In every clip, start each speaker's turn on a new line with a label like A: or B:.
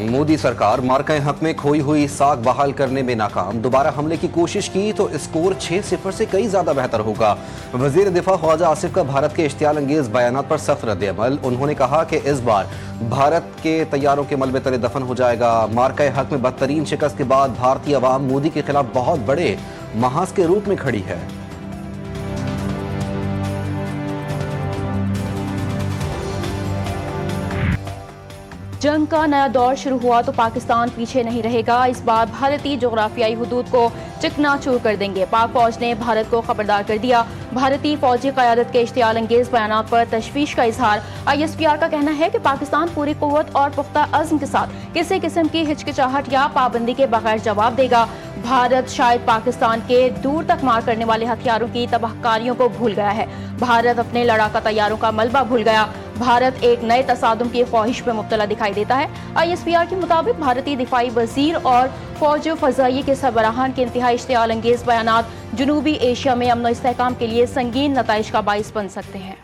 A: मोदी सरकार मार्का हक में खोई हुई साख बहाल करने में नाकाम। दोबारा हमले की कोशिश की तो स्कोर 6-0 से कई ज्यादा बेहतर होगा। वजीर दिफा ख्वाजा आसिफ का भारत के इश्तियाल अंगेज बयानात पर सख्त रद्द-ए-अमल। उन्होंने कहा कि इस बार भारत के तैयारों के मलबे तले दफन हो जाएगा। मार्का हक में बदतरीन शिकस्त के बाद भारतीय अवाम मोदी के खिलाफ बहुत बड़े महाज के रूप में खड़ी है।
B: जंग का नया दौर शुरू हुआ तो पाकिस्तान पीछे नहीं रहेगा। इस बार भारतीय जोग्राफियाई हुदूद को चिकनाचूर कर देंगे। पाक फौज ने भारत को खबरदार कर दिया। भारतीय फौजी क़यादत के इश्तियाल अंगेज बयानात पर तशवीश का इजहार। ISPR का कहना है कि पाकिस्तान पूरी कुव्वत और पुख्ता अज़्म के साथ किसी किस्म की हिचकिचाहट या पाबंदी के बगैर जवाब देगा। भारत शायद पाकिस्तान के दूर तक मार करने वाले हथियारों की तबाहकारियों को भूल गया है। भारत अपने लड़ाका तैयारों का मलबा भूल गया। भारत एक नए तसादुम की ख्वाहिश में मुब्तला दिखाई देता है। ISPR के मुताबिक भारतीय दिफाई वजीर और फौज फजाइये के सरबराहान के इंतहाई इश्तियाल अंगेज बयानात जनूबी एशिया में अमन और इस्तेहकाम के लिए संगीन नताइज का बाइस बन सकते हैं।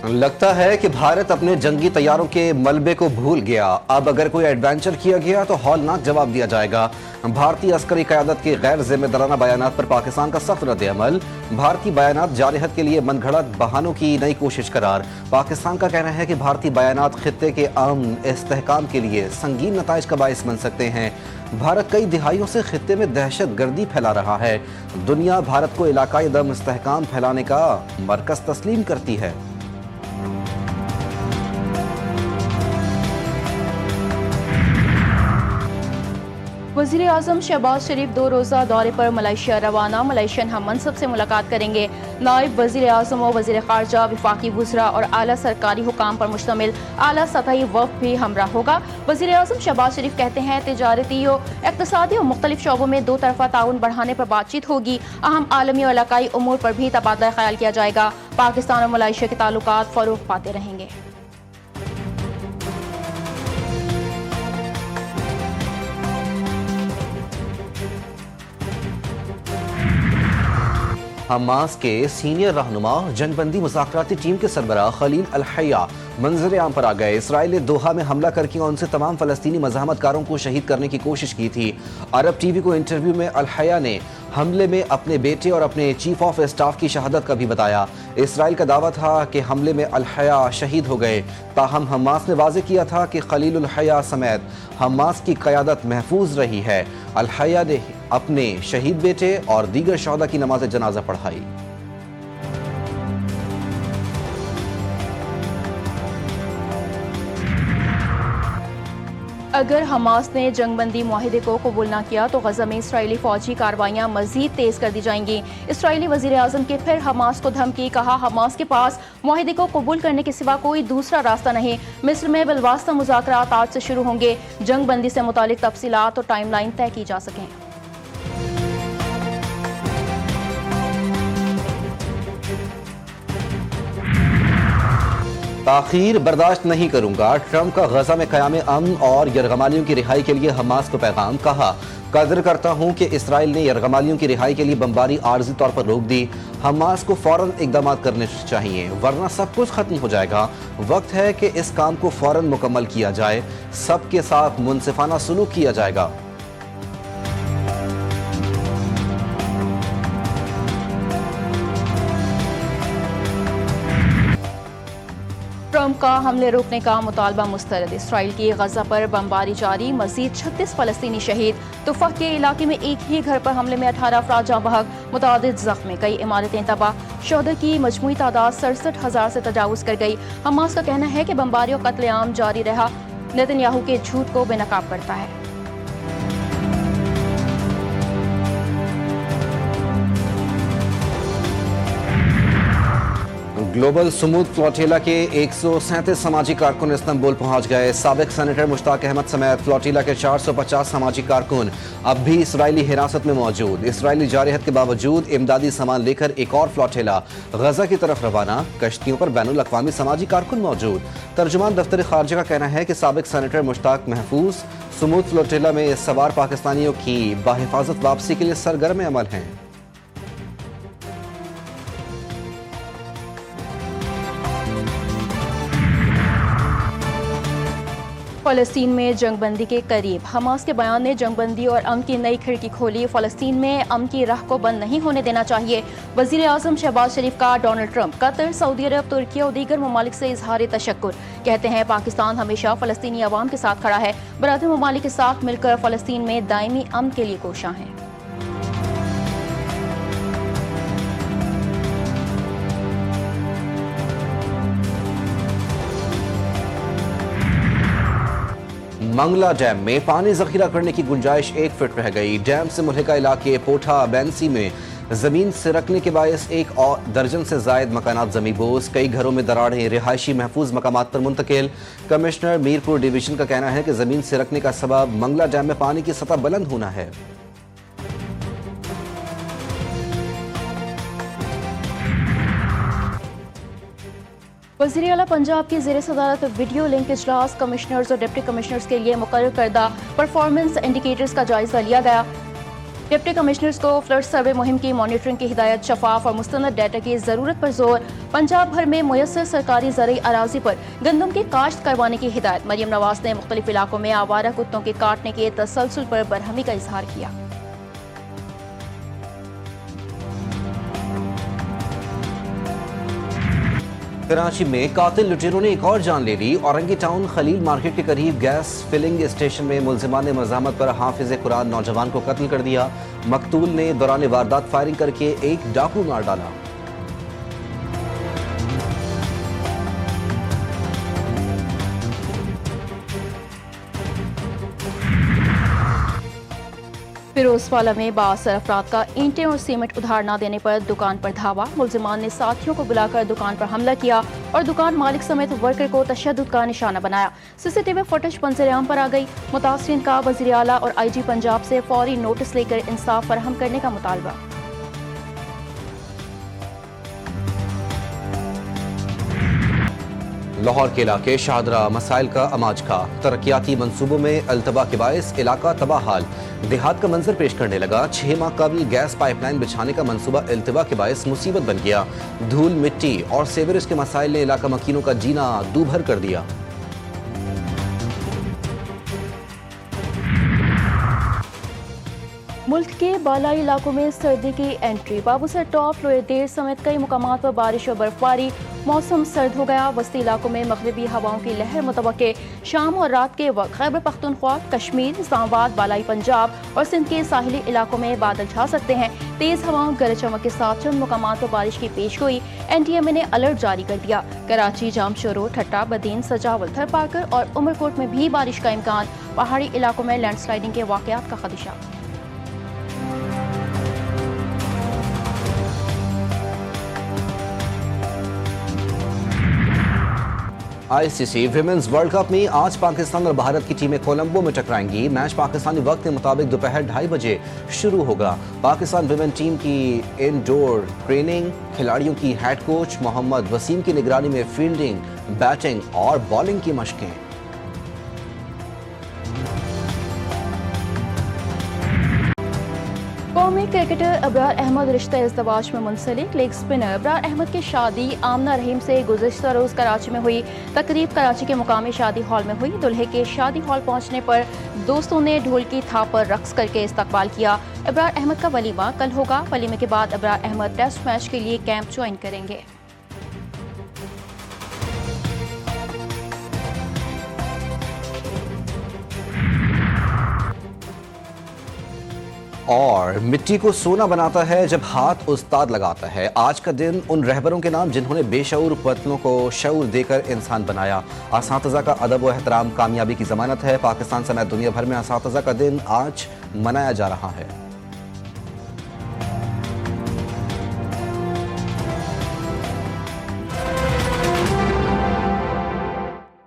A: लगता है कि भारत अपने जंगी तैयारों के मलबे को भूल गया। अब अगर कोई एडवेंचर किया गया तो हौलनाक जवाब दिया जाएगा। भारतीय अस्करी क़यादत के गैर जिम्मेदाराना बयानात पर पाकिस्तान का सख्त रद्द-ए-अमल। भारतीय बयानात जारहत के लिए मनगढ़ंत बहानों की नई कोशिश करार। पाकिस्तान का कहना है कि भारतीय बयानात खित्ते के अमन इस्तेहकाम के लिए संगीन नताइज का बाइस बन सकते हैं। भारत कई दिहाइयों से खित्ते में दहशत गर्दी फैला रहा है। दुनिया भारत को इलाकाई दम इस्तेहकाम फैलाने का मरकज तस्लीम करती है।
B: वज़ीर आज़म शहबाज शरीफ 2 रोज़ा दौरे पर मलेशिया रवाना। मलेशियन हम मनसब से मुलाकात करेंगे। नायब वज़ीर आज़म और वज़ीर ख़ारजा, वफाकी वज़रा और आला सरकारी हुकाम पर मुश्तमिल आला सतही वफ़द भी हमरा होगा। वज़ीर आज़म शहबाज शरीफ कहते हैं तिजारती और इक़्तिसादी और मुख्तलिफ शोबों में दो तरफ़ा ताउन बढ़ाने पर बातचीत होगी। अहम आलमी और इलाकाई उमूर पर भी तबादला ख्याल किया जाएगा। पाकिस्तान और मलेशिया के ताल्लुकात फ़रोग़ पाते रहेंगे।
A: हमास के सीनियर रहनुमा जंगबंदी मुज़ाकराती टीम के सरबराह खलील अल हया मंजर आम पर आ गए। इसराइल ने दोहा में हमला करके उनसे तमाम फलस्तीनी मज़ाहमतकारों को शहीद करने की कोशिश की थी। अरब टीवी को इंटरव्यू में अल हया ने हमले में अपने बेटे और अपने चीफ ऑफ स्टाफ की शहादत का भी बताया। इसराइल का दावा था कि हमले में अल हया शहीद हो गए। ताहम हमास ने वाज़ेह किया था कि खलील अल हया समेत हमास की क़यादत महफूज रही है। अल हया ने अपने शहीद बेटे और दीगर शहदा की नमाज जनाजा पढ़ाई।
B: अगर हमास ने जंगबंदी मुआहिदे को कबूल न किया तो गजा में इसराइली फौजी कार्रवाइयाँ मजीद तेज कर दी जाएंगी। इसराइली वजीर आज़म के फिर हमास को धमकी। कहा हमास के पास मुआहिदे को कबूल करने के सिवा कोई दूसरा रास्ता नहीं। मिस्र में बिलवास्ता मुज़ाकरात आज से शुरू होंगे। जंगबंदी से मुतालिक तफसीलात और टाइम लाइन तय की जा सकें।
A: ताखीर बर्दाश्त नहीं करूंगा। ट्रंप का गजा में क़याम अमन और यरगमालियों की रिहाई के लिए हमास को पैगाम। कहा कदर करता हूं कि इसराइल ने यरगमालियों की रिहाई के लिए बमबारी आर्जी तौर पर रोक दी। हमास को फौरन इकदाम करने चाहिए वरना सब कुछ खत्म हो जाएगा। वक्त है कि इस काम को फौरन मुकम्मल किया जाए। सबके साथ मुनसिफाना सलूक किया जाएगा।
B: ट्रंप का हमले रोकने का मुतालबा मुस्तरद। इसराइल की गजा पर बमबारी जारी। मजीद 36 फलस्तीनी शहीद। तुफा के इलाके में एक ही घर पर हमले में 18 अफराद जाँ बहक, मुतादिद जख्मी। कई इमारतें तबाह। शोहदा की मजमूई तादाद 67,000 से तजावुज कर गई। हमास का कहना है कि बमबारी और कत्लेआम जारी रहा। नेतन्याहू के झूठ को बेनकाब करता है।
A: ग्लोबल सुमूद फ्लोटिला के 137 समाजी कारकुन इस्तांबुल पहुंच गए। साबिक सेनेटर मुश्ताक अहमद समेत फ्लोटिला के 450 समाजी कारकुन अब भी इसराइली हिरासत में मौजूद। इसराइली जारहत के बावजूद इमदादी सामान लेकर एक और फ्लोटिला गजा की तरफ रवाना। कश्तियों पर बैनुल अक़वामी समाजी कारकुन मौजूद। तर्जुमान दफ्तर खारजा का कहना है कि साबिक सेनेटर मुश्ताक महफूज सुमूद फ्लोटिला में सवार पाकिस्तानियों की बाहिफाजत वापसी के लिए सरगर्म अमल हैं।
B: फ़लस्तीन में जंगबंदी के करीब। हमास के बयान ने जंगबंदी और अमन की नई खिड़की खोली। फ़लस्तीन में अमन की राह को बंद नहीं होने देना चाहिए। वज़ीर आज़म शहबाज शरीफ का डोनाल्ड ट्रंप, कतर, सऊदी अरब, तुर्की और दीगर ममालिक से इजहार तशक्कुर। कहते हैं पाकिस्तान हमेशा फ़लस्तीनी अवाम के साथ खड़ा है। बरादर ममालिक के साथ मिलकर फ़लस्तीन में दायमी अमन के लिए कोशां हैं।
A: मंगला डैम में पानी जखीरा करने की गुंजाइश 1 फीट रह गई। डैम से मुल्हिका इलाके पोठा बैंसी में जमीन सिरकने के बायस 1 और दर्जन से जायद मकानात जमींबोज, कई घरों में दरारें, रिहायशी महफूज मकामात पर मुंतकिल। कमिश्नर मीरपुर डिवीजन का कहना है कि जमीन सिरकने का सबब मंगला डैम में पानी की सतह बुलंद होना है।
B: वज़ीर आला पंजाब की ज़ेर सदारत वीडियो लिंक इजलास कमिश्नर्स और डिप्टी कमिश्नर्स के लिए मुकर्रर करदा परफॉर्मेंस इंडिकेटर्स का जायजा लिया गया। डिप्टी कमिश्नर्स को फ्लड सर्वे मुहिम की मॉनिटरिंग की हिदायत, शफाफ और मुस्तनद डाटा की ज़रूरत पर जोर। पंजाब भर में मुयस्सर सरकारी ज़रई अराजी पर गंदम की काश्त करवाने की हिदायत। मरियम नवाज ने मुख्तलिफ इलाकों में आवारा कुत्तों के काटने के तसलसल पर बरहमी का इजहार किया।
A: कराची में कातिल लुटेरों ने एक और जान ले ली। औरंगी टाउन खलील मार्केट के करीब गैस फिलिंग स्टेशन में मुलजिमान ने मज़ाहमत पर हाफिज कुरान नौजवान को कत्ल कर दिया। मकतूल ने दौरान वारदात फायरिंग करके एक डाकू मार डाला।
B: फिरोजवाला में बासर अफराद का ईंटें और सीमेंट उधार न देने पर दुकान पर धावा। मुलजिमान ने साथियों को बुलाकर दुकान पर हमला किया और दुकान मालिक समेत वर्कर को तशद्दुद का निशाना बनाया। सीसीटीवी फुटेज मंजर-ए-आम पर आ गई। मुतासरीन का वज़ीर आला और IG पंजाब से फौरी नोटिस लेकर इंसाफ फराहम करने का मुतालबा।
A: लाहौर के इलाके शाहदरा मसाइल का अमाजखा, तरक्याती मंसूबों में अल्तबा के बायस इलाका तबाह हाल। देहात का मंजर पेश करने लगा। 6 माह कबल गैस पाइपलाइन बिछाने का मंसूबा अल्तबा के बायस मुसीबत बन गया। धूल, मिट्टी और सेवरेज के मसाइल ने इलाका मकीनों का जीना दूभर कर दिया।
B: मुल्क के बालाई इलाकों में सर्दी की एंट्री। बाबूसर टॉप, लोअर देर समेत कई मुकामात पर बारिश और बर्फबारी। मौसम सर्द हो गया। वस्ती इलाकों में मगरबी हवाओं की लहर मुतवक्के। शाम और रात के वक्त खैबर पख्तूनख्वा, कश्मीर, इस्लामाबाद, बालाई पंजाब और सिंध के साहिली इलाकों में बादल छा सकते हैं। तेज हवाओं, गरज चमक के साथ चंद मुकामात पर बारिश की पेशगोई। NTMA ने अलर्ट जारी कर दिया। कराची, जामशोरो, ठट्टा, बदीन, सजावल, थरपाकर और उमरकोट में भी बारिश का इम्कान। पहाड़ी इलाकों में लैंडस्लाइडिंग के वाकयात का खदशा।
A: ICC विमेंस वर्ल्ड कप में आज पाकिस्तान और भारत की टीमें कोलंबो में टकराएंगी। मैच पाकिस्तानी वक्त के मुताबिक दोपहर 2:30 बजे शुरू होगा। पाकिस्तान विमेन टीम की इनडोर ट्रेनिंग, खिलाड़ियों की हेड कोच मोहम्मद वसीम की निगरानी में फील्डिंग, बैटिंग और बॉलिंग की मशकें।
B: कौमी क्रिकेटर अबरार अहमद रिश्ते इज़्दवाज में मुंसलिक। लेग स्पिनर अबरार अहमद की शादी आमना रहीम से गुज़िश्ता रोज़ कराची में हुई। तकरीब कराची के मुकामी शादी हॉल में हुई। दुल्हे के शादी हॉल पहुंचने पर दोस्तों ने ढोल की थाप पर रक्स करके इस्तकबाल किया। अबरार अहमद का वलीमा कल होगा। वलीमे के बाद अबरार अहमद टेस्ट मैच के लिए कैंप ज्वाइन करेंगे।
A: और मिट्टी को सोना बनाता है जब हाथ उस्ताद लगाता है। आज का दिन उन रहबरों के नाम जिन्होंने बेशऊर वतनों को शऊर देकर इंसान बनाया। असातिज़ा का अदब व एहतराम कामयाबी की ज़मानत है। पाकिस्तान समेत दुनिया भर में असातिज़ा का दिन आज मनाया जा रहा है।